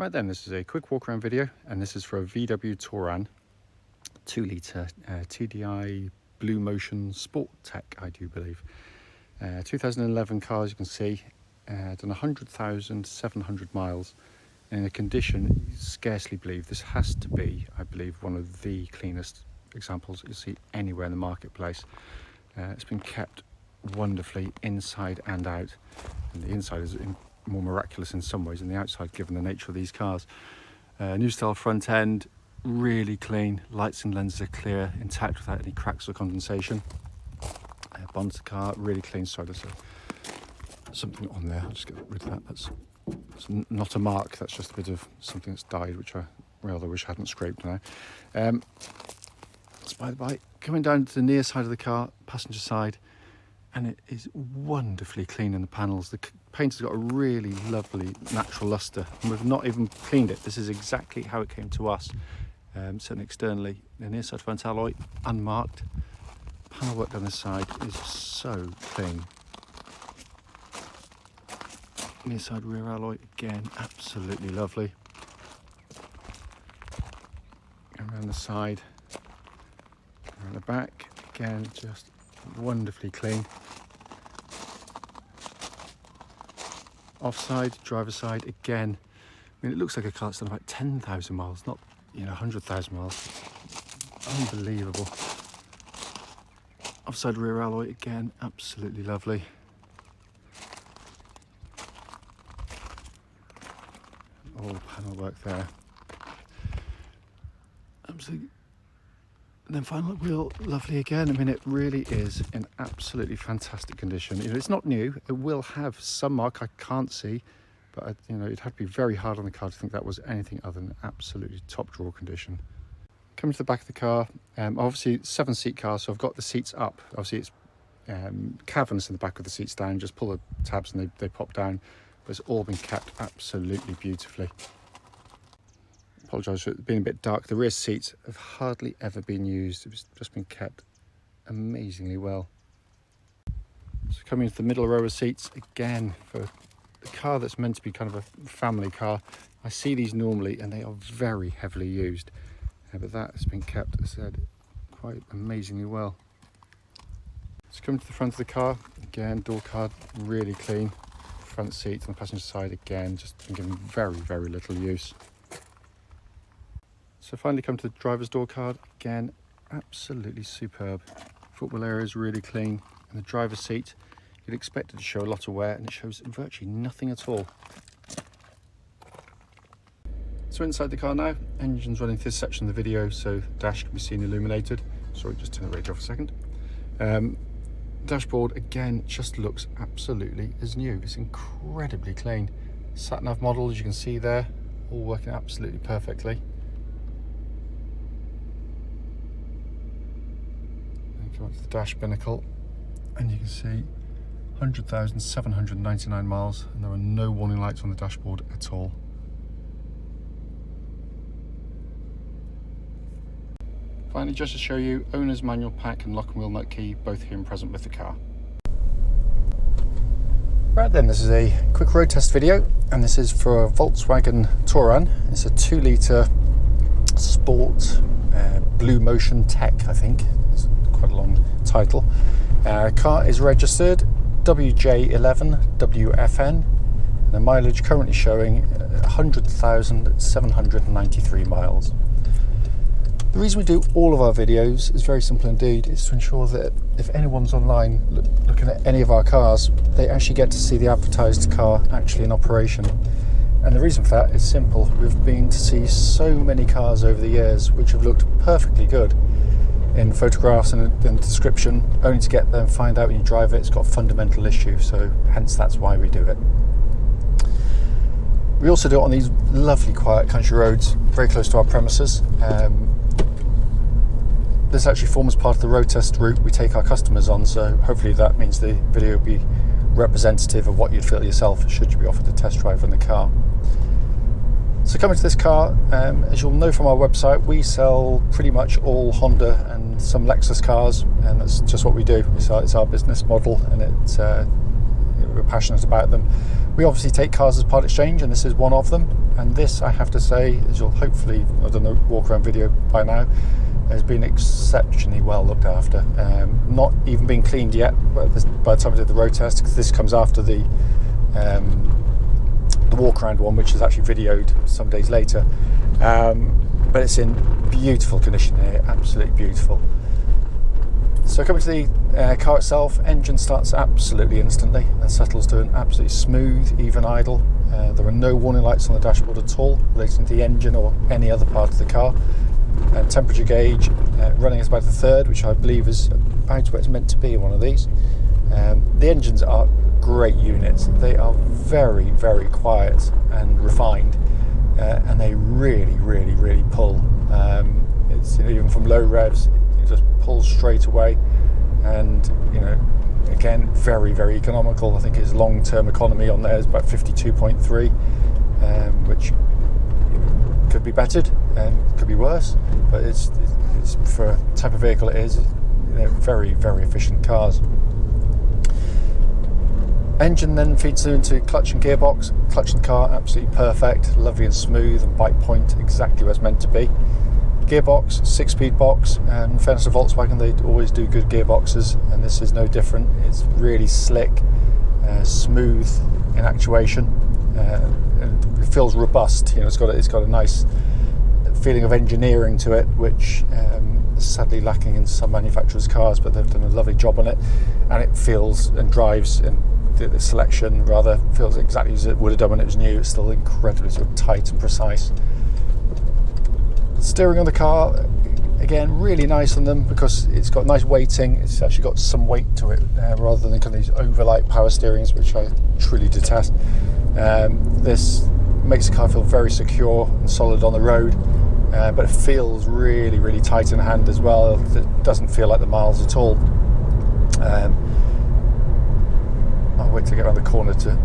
Right then, this is a quick walk around video, and this is for a VW Touran 2 litre TDI BlueMotion Sport Tech, I do believe. 2011 car, as you can see, done 100,700 miles in a condition you scarcely believe. This has to be, I believe, one of the cleanest examples you'll see anywhere in the marketplace. It's been kept wonderfully inside and out, and the inside is more miraculous in some ways than the outside, given the nature of these cars. New style front end, really clean. Lights and lenses are clear, intact without any cracks or condensation. Bonnet of the car, really clean. Sorry, there's something on there. I'll just get rid of that. That's not a mark, that's just a bit of something that's died, which I rather wish I hadn't scraped now. By the by, coming down to the near side of the car, passenger side, and it is wonderfully clean in the panels. The paint has got a really lovely natural luster, and we've not even cleaned it. This is exactly how it came to us. Certainly externally, the near side front alloy unmarked. Panel work down the side is so clean. Near side rear alloy, again, absolutely lovely. Around the side, around the back, again, just wonderfully clean. Offside, driver's side, again, I mean, it looks like a car that's done about 10,000 miles, not 100,000 miles. Unbelievable. Offside rear alloy, again, absolutely lovely. All panel work there. Absolutely. And then final wheel, lovely again. I mean, it really is in absolutely fantastic condition. It's not new. It will have some mark I can't see, but it'd have to be very hard on the car to think that was anything other than absolutely top drawer condition. Coming to the back of the car, obviously 7-seat car, so I've got the seats up. Obviously it's caverns in the back of the seats down. Just pull the tabs and they pop down. But it's all been kept absolutely beautifully. Apologise for it being a bit dark. The rear seats have hardly ever been used. It's just been kept amazingly well. So coming into the middle row of seats, again, for the car that's meant to be kind of a family car, I see these normally and they are very heavily used. But that has been kept, as I said, quite amazingly well. So coming to the front of the car, again, door card, really clean. Front seat on the passenger side, again, just been given very, very little use. So finally come to the driver's door card, again, absolutely superb. Footwell area is really clean, and the driver's seat, you'd expect it to show a lot of wear, and it shows virtually nothing at all. So inside the car now, engine's running through this section of the video, so the dash can be seen illuminated. Sorry, just turn the radio off a second. Dashboard, again, just looks absolutely as new. It's incredibly clean. Sat-nav model, as you can see there, all working absolutely perfectly. And come up to the dash binnacle, and you can see 100,799 miles, and there are no warning lights on the dashboard at all. Finally, just to show you, owner's manual pack and lock and wheel nut key, both here and present with the car. Right then, this is a quick road test video, and this is for a Volkswagen Touran. It's a 2 litre sport BlueMotion Tech, I think. It's quite a long title. Car is registered WJ11WFN, and the mileage currently showing 100,793 miles. The reason we do all of our videos is very simple indeed. It's to ensure that if anyone's online looking at any of our cars, they actually get to see the advertised car actually in operation. And the reason for that is simple. We've been to see so many cars over the years which have looked perfectly good in photographs and description, only to get there and find out when you drive it, it's got a fundamental issue. So hence that's why we do it. We also do it on these lovely quiet country roads very close to our premises. This actually forms part of the road test route we take our customers on, so hopefully that means the video will be representative of what you'd feel yourself should you be offered a test drive in the car. So coming to this car, as you'll know from our website, we sell pretty much all Honda and some Lexus cars, and that's just what we do. It's our business model, and we're passionate about them. We obviously take cars as part exchange, and this is one of them. And this, I have to say, as you'll hopefully, I've done the walk around video by now, has been exceptionally well looked after. Not even been cleaned yet by the time I did the road test, because this comes after the walk around one, which is actually videoed some days later. But it's in beautiful condition here, absolutely beautiful. So coming to the car itself, engine starts absolutely instantly and settles to an absolutely smooth, even idle. There are no warning lights on the dashboard at all relating to the engine or any other part of the car. Temperature gauge running at about a third, which I believe is about where it's meant to be in one of these. The engines are great units. They are very, very quiet and refined, and they really pull. It's, you know, even from low revs, it just pulls straight away, and again, very, very economical. I think its long-term economy on there is about 52.3, which could be bettered and could be worse, but it's for a type of vehicle it is, very, very efficient cars. Engine then feeds into clutch and gearbox. Clutch in the car absolutely perfect, lovely and smooth, and bite point exactly where it's meant to be. Gearbox, 6-speed box, and in fairness to Volkswagen, they always do good gearboxes, and this is no different. It's really slick, smooth in actuation, and it feels robust. It's got a nice feeling of engineering to it, which is sadly lacking in some manufacturers' cars, but they've done a lovely job on it, and it feels and drives, and the selection rather feels exactly as it would have done when it was new. It's still incredibly sort of tight and precise. Steering on the car, again, really nice on them because it's got nice weighting. It's actually got some weight to it, rather than kind of these overlight power steerings, which I truly detest. This makes the car feel very secure and solid on the road, but it feels really, really tight in hand as well. It doesn't feel like the miles at all. I'll wait to get around the corner to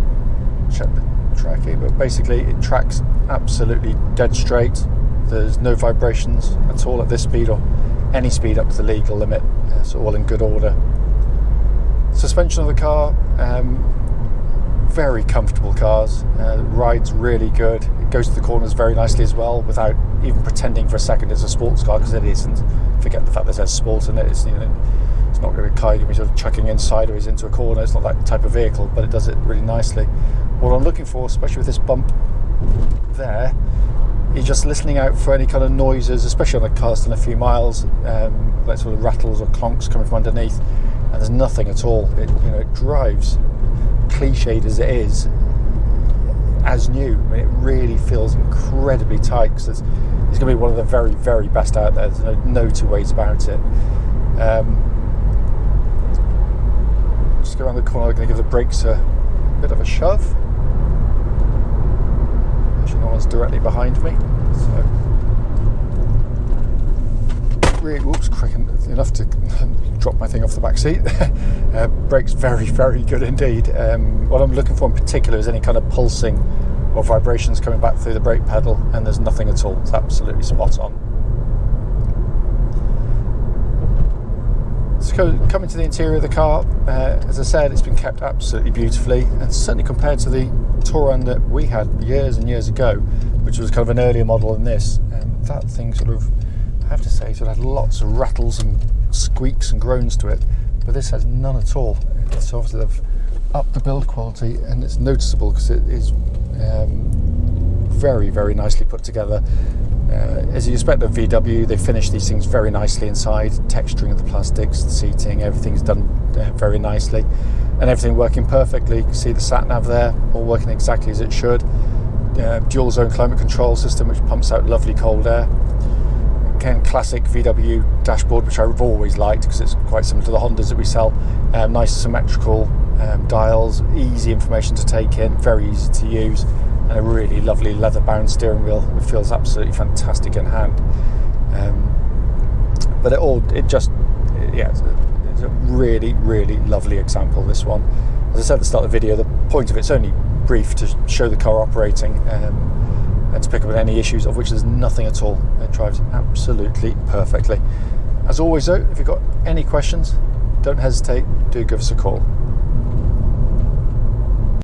check the tracking, but basically it tracks absolutely dead straight. There's no vibrations at all at this speed or any speed up to the legal limit. It's all in good order. Suspension of the car, very comfortable cars. Ride's really good. It goes to the corners very nicely as well, without even pretending for a second it's a sports car, because it isn't. Forget the fact that there's sport in it. It's not going to kind of be sort of chucking in sideways into a corner. It's not that type of vehicle, but it does it really nicely. What I'm looking for, especially with this bump there, is just listening out for any kind of noises, especially on a car that's done a few miles, like sort of rattles or clonks coming from underneath, and there's nothing at all. It drives, cliched as it is, as new. I mean, it really feels incredibly tight, because it's going to be one of the very, very best out there. There's no two ways about it. Just go around the corner. I'm going to give the brakes a bit of a shove. Actually, no one's directly behind me, so really, whoops, quick enough to drop my thing off the back seat. Brakes very, very good indeed. What I'm looking for in particular is any kind of pulsing or vibrations coming back through the brake pedal, and there's nothing at all. It's absolutely spot on. So coming to the interior of the car, as I said, it's been kept absolutely beautifully, and certainly compared to the Touran that we had years and years ago, which was kind of an earlier model than this, that thing sort of, I have to say, sort of had lots of rattles and squeaks and groans to it, but this has none at all. It's obviously they've upped the build quality, and it's noticeable because it is very, very nicely put together. As you expect of VW, they finish these things very nicely inside, texturing of the plastics, the seating, everything's done very nicely, and everything working perfectly. You can see the sat-nav there, all working exactly as it should. Dual zone climate control system, which pumps out lovely cold air. Again, classic VW dashboard, which I've always liked because it's quite similar to the Hondas that we sell. Nice symmetrical dials, easy information to take in, very easy to use, and a really lovely leather-bound steering wheel. It feels absolutely fantastic in hand. But it's a really, really lovely example, this one. As I said at the start of the video, the point of it's only brief to show the car operating and to pick up on any issues, of which there's nothing at all. It drives absolutely perfectly. As always though, if you've got any questions, don't hesitate, do give us a call.